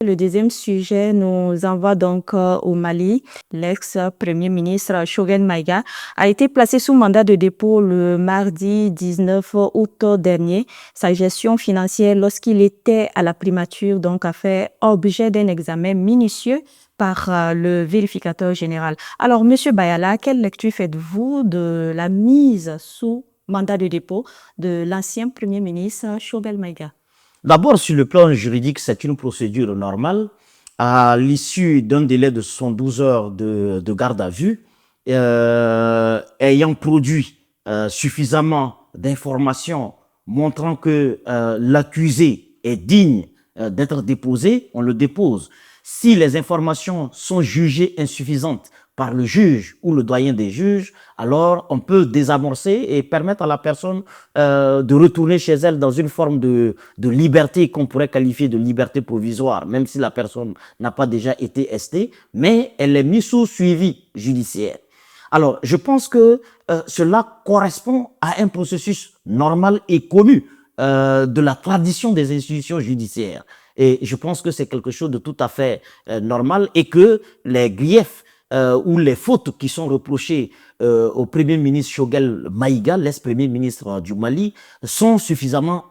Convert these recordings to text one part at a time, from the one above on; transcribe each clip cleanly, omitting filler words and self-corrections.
Le deuxième sujet nous envoie donc au Mali. L'ex-premier ministre Choguel Maïga a été placé sous mandat de dépôt le mardi 19 août dernier. Sa gestion financière lorsqu'il était à la primature donc a fait objet d'un examen minutieux par le vérificateur général. Alors, Monsieur Bayala, quelle lecture faites-vous de la mise sous mandat de dépôt de l'ancien premier ministre Choguel Maïga? D'abord, sur le plan juridique, c'est une procédure normale. À l'issue d'un délai de 72 heures de garde à vue, ayant produit suffisamment d'informations montrant que l'accusé est digne d'être déposé, on le dépose. Si les informations sont jugées insuffisantes par le juge ou le doyen des juges, alors on peut désamorcer et permettre à la personne de retourner chez elle dans une forme de liberté qu'on pourrait qualifier de liberté provisoire, même si la personne n'a pas déjà été estée, mais elle est mise sous suivi judiciaire. Alors, je pense que cela correspond à un processus normal et connu de la tradition des institutions judiciaires. Et je pense que c'est quelque chose de tout à fait normal et que les griefs ou les fautes qui sont reprochées au Premier ministre Choguel Maïga, l'ex-premier ministre du Mali, sont suffisamment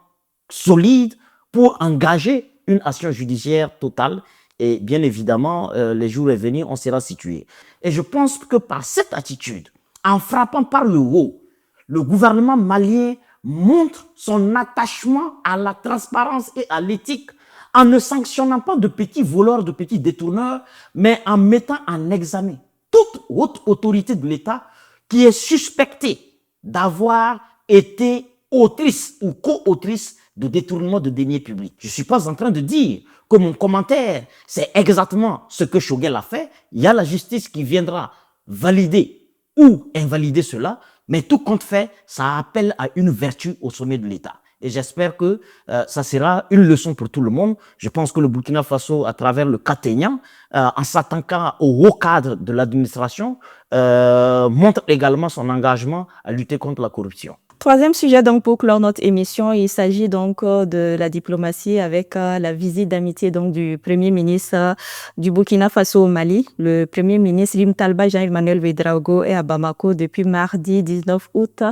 solides pour engager une action judiciaire totale. Et bien évidemment, les jours à venir, on sera situé. Et je pense que par cette attitude, en frappant par le haut, le gouvernement malien montre son attachement à la transparence et à l'éthique en ne sanctionnant pas de petits voleurs, de petits détourneurs, mais en mettant en examen toute haute autorité de l'État qui est suspectée d'avoir été autrice ou co-autrice de détournement de deniers publics. Je ne suis pas en train de dire que mon commentaire, c'est exactement ce que Choguel a fait. Il y a la justice qui viendra valider ou invalider cela, mais tout compte fait, ça appelle à une vertu au sommet de l'État. Et j'espère que ça sera une leçon pour tout le monde. Je pense que le Burkina Faso, à travers le cas Kényan, en s'attaquant au haut cadre de l'administration, montre également son engagement à lutter contre la corruption. Troisième sujet donc pour clore notre émission, il s'agit donc de la diplomatie avec la visite d'amitié donc du Premier ministre du Burkina Faso au Mali. Le Premier ministre Lim Talba Jean-Emmanuel Ouédraogo est à Bamako depuis mardi 19 août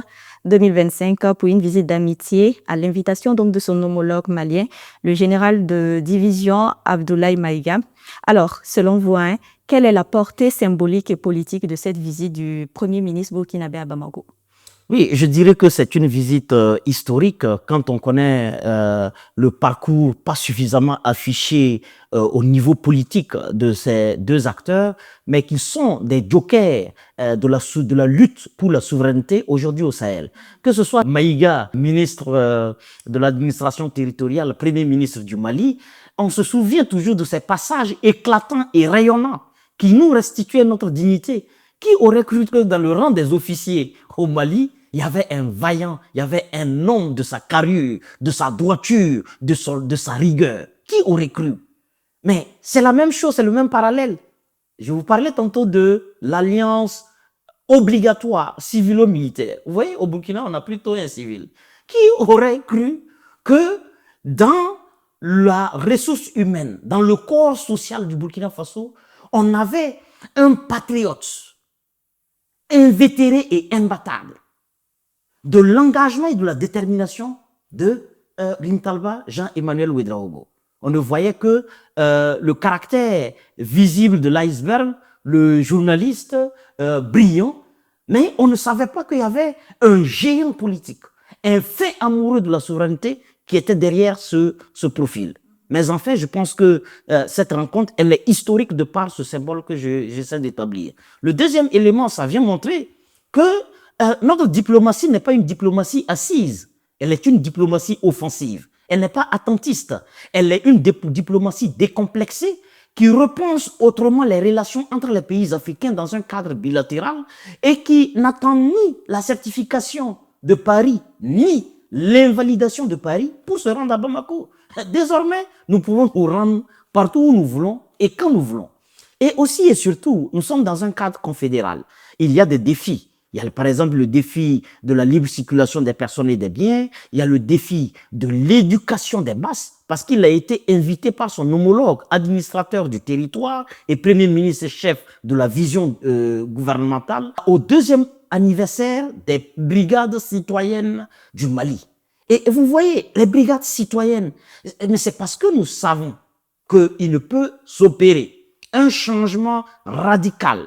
2025 pour une visite d'amitié à l'invitation donc de son homologue malien, le général de division Abdoulaye Maïga. Alors, selon vous, quelle est la portée symbolique et politique de cette visite du Premier ministre burkinabé à Bamako? Oui, je dirais que c'est une visite historique quand on connaît le parcours pas suffisamment affiché au niveau politique de ces deux acteurs, mais qui sont des jokers de la lutte pour la souveraineté aujourd'hui au Sahel. Que ce soit Maïga, ministre de l'administration territoriale, premier ministre du Mali, on se souvient toujours de ces passages éclatants et rayonnants qui nous restituaient notre dignité. Qui aurait cru que dans le rang des officiers au Mali, il y avait un vaillant, il y avait un homme de sa carrure, de sa droiture, de sa rigueur. Qui aurait cru? Mais c'est la même chose, c'est le même parallèle. Je vous parlais tantôt de l'alliance obligatoire civilo-militaire. Vous voyez, au Burkina, on a plutôt un civil. Qui aurait cru que dans la ressource humaine, dans le corps social du Burkina Faso, on avait un patriote invétéré et imbattable, de l'engagement et de la détermination de Lim Talba Jean-Emmanuel Ouédraogo. On ne voyait que le caractère visible de l'iceberg, le journaliste brillant, mais on ne savait pas qu'il y avait un géant politique, un fait amoureux de la souveraineté qui était derrière ce profil. Mais enfin, je pense que cette rencontre, elle est historique de par ce symbole que j'essaie d'établir. Le deuxième élément, ça vient montrer que notre diplomatie n'est pas une diplomatie assise. Elle est une diplomatie offensive. Elle n'est pas attentiste. Elle est une diplomatie décomplexée qui repense autrement les relations entre les pays africains dans un cadre bilatéral et qui n'attend ni la certification de Paris, ni l'invalidation de Paris pour se rendre à Bamako. Désormais, nous pouvons nous rendre partout où nous voulons et quand nous voulons. Et aussi et surtout, nous sommes dans un cadre confédéral. Il y a des défis Il y a par exemple le défi de la libre circulation des personnes et des biens, il y a le défi de l'éducation des masses, parce qu'il a été invité par son homologue, administrateur du territoire et premier ministre et chef de la vision gouvernementale, au deuxième anniversaire des brigades citoyennes du Mali. Et vous voyez, les brigades citoyennes, mais c'est parce que nous savons qu'il ne peut s'opérer un changement radical,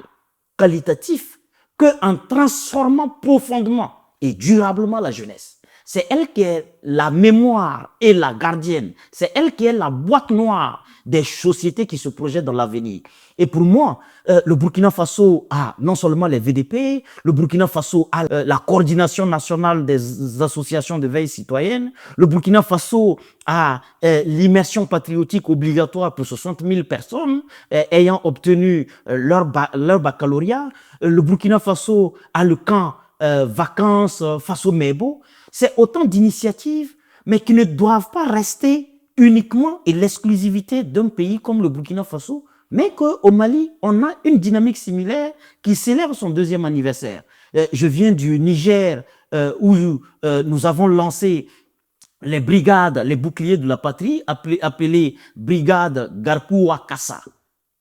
qualitatif, qu'en transformant profondément et durablement la jeunesse. C'est elle qui est la mémoire et la gardienne. C'est elle qui est la boîte noire des sociétés qui se projettent dans l'avenir. Et pour moi, le Burkina Faso a non seulement les VDP, le Burkina Faso a la coordination nationale des associations de veille citoyenne, le Burkina Faso a l'immersion patriotique obligatoire pour 60 000 personnes ayant obtenu leur baccalauréat, le Burkina Faso a le camp vacances Faso Mebo. C'est autant d'initiatives, mais qui ne doivent pas rester uniquement et l'exclusivité d'un pays comme le Burkina Faso, mais qu'au Mali, on a une dynamique similaire qui célèbre son deuxième anniversaire. Je viens du Niger où nous avons lancé les brigades, les boucliers de la patrie, appelées brigades Garkuwa Kassa.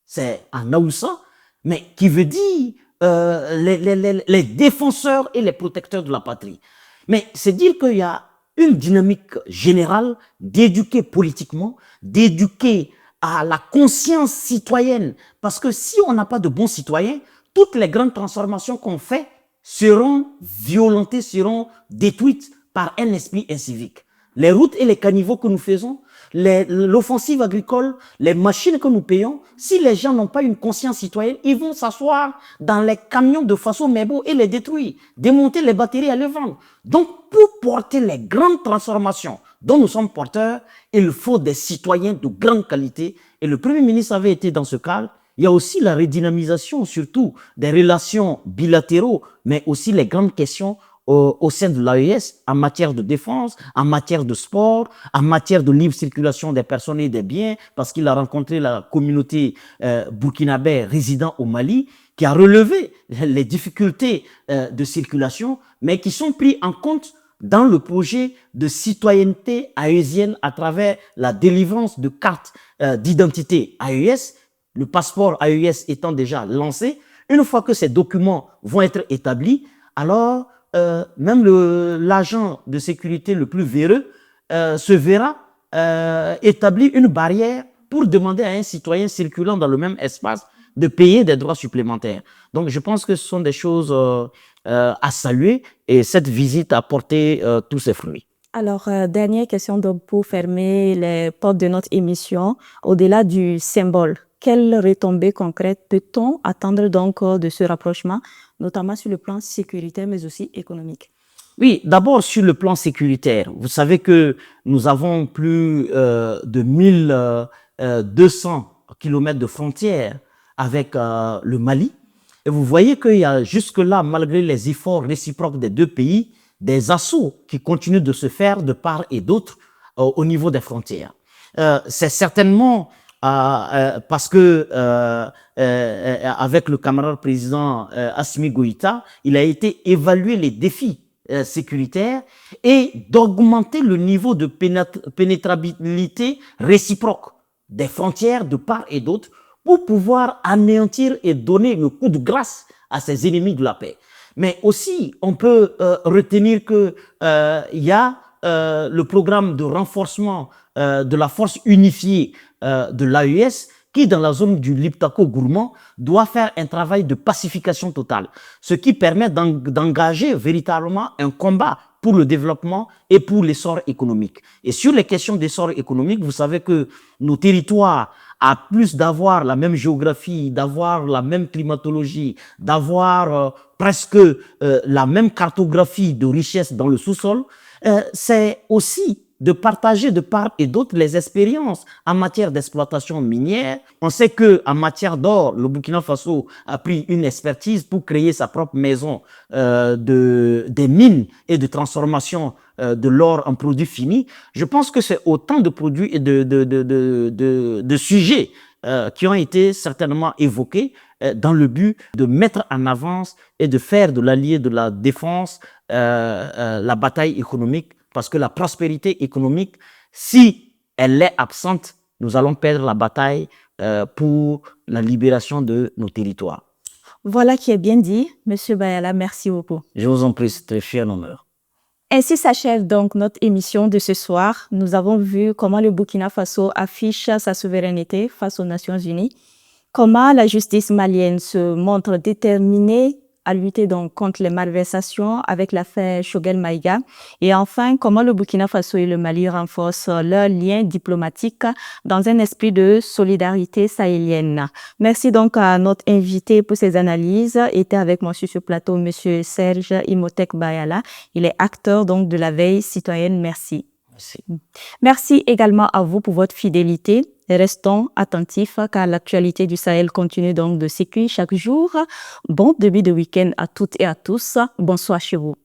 C'est en Aoussa, mais qui veut dire les défenseurs et les protecteurs de la patrie. Mais c'est dire qu'il y a une dynamique générale d'éduquer politiquement, d'éduquer à la conscience citoyenne. Parce que si on n'a pas de bons citoyens, toutes les grandes transformations qu'on fait seront violentées, seront détruites par un esprit incivique. Les routes et les caniveaux que nous faisons, l'offensive agricole, les machines que nous payons, si les gens n'ont pas une conscience citoyenne, ils vont s'asseoir dans les camions de Faso Mebo et les détruire, démonter les batteries et les vendre. Donc, pour porter les grandes transformations dont nous sommes porteurs, il faut des citoyens de grande qualité. Et le Premier ministre avait été dans ce cadre. Il y a aussi la redynamisation, surtout, des relations bilatéraux, mais aussi les grandes questions au sein de l'AES en matière de défense, en matière de sport, en matière de libre circulation des personnes et des biens, parce qu'il a rencontré la communauté burkinabé résidant au Mali, qui a relevé les difficultés de circulation, mais qui sont pris en compte dans le projet de citoyenneté aésienne à travers la délivrance de cartes d'identité AES, le passeport AES étant déjà lancé. Une fois que ces documents vont être établis, alors même l'agent de sécurité le plus véreux se verra établir une barrière pour demander à un citoyen circulant dans le même espace de payer des droits supplémentaires. Donc, je pense que ce sont des choses à saluer et cette visite a porté tous ses fruits. Alors, dernière question donc pour fermer les portes de notre émission. Au-delà du symbole, quelles retombées concrètes peut-on attendre donc de ce rapprochement, notamment sur le plan sécuritaire, mais aussi économique? Oui, d'abord sur le plan sécuritaire. Vous savez que nous avons plus de 1200 kilomètres de frontières avec le Mali. Et vous voyez qu'il y a jusque-là, malgré les efforts réciproques des deux pays, des assauts qui continuent de se faire de part et d'autre au niveau des frontières. C'est certainement parce que avec le camarade président Assimi Goïta, il a été évalué les défis sécuritaires et d'augmenter le niveau de pénétrabilité réciproque des frontières de part et d'autre pour pouvoir anéantir et donner le coup de grâce à ces ennemis de la paix. Mais aussi, on peut retenir que il y a le programme de renforcement de la force unifiée de l'AES qui, dans la zone du Liptako-Gourmand, doit faire un travail de pacification totale, ce qui permet d'engager véritablement un combat pour le développement et pour l'essor économique. Et sur les questions d'essor économique, vous savez que nos territoires, à plus d'avoir la même géographie, d'avoir la même climatologie, d'avoir presque la même cartographie de richesse dans le sous-sol, c'est aussi de partager de part et d'autre les expériences en matière d'exploitation minière. On sait que en matière d'or, le Burkina Faso a pris une expertise pour créer sa propre maison des mines et de transformation de l'or en produit fini. Je pense que c'est autant de produits et de sujets qui ont été certainement évoqués dans le but de mettre en avance et de faire de l'allié de la défense la bataille économique, parce que la prospérité économique, si elle est absente, nous allons perdre la bataille pour la libération de nos territoires. Voilà qui est bien dit. Monsieur Bayala, merci beaucoup. Je vous en prie, c'est un honneur. Ainsi s'achève donc notre émission de ce soir. Nous avons vu comment le Burkina Faso affiche sa souveraineté face aux Nations Unies, comment la justice malienne se montre déterminée à lutter donc contre les malversations avec l'affaire Choguel Maïga, et enfin comment le Burkina Faso et le Mali renforcent leurs liens diplomatiques dans un esprit de solidarité sahélienne. Merci donc à notre invité pour ses analyses. Était avec moi sur ce plateau Monsieur Serge Imhotep Bayala. Il est acteur donc de la veille citoyenne. Merci. Merci. Merci également à vous pour votre fidélité. Restons attentifs car l'actualité du Sahel continue donc de s'écrire chaque jour. Bon début de week-end à toutes et à tous. Bonsoir chez vous.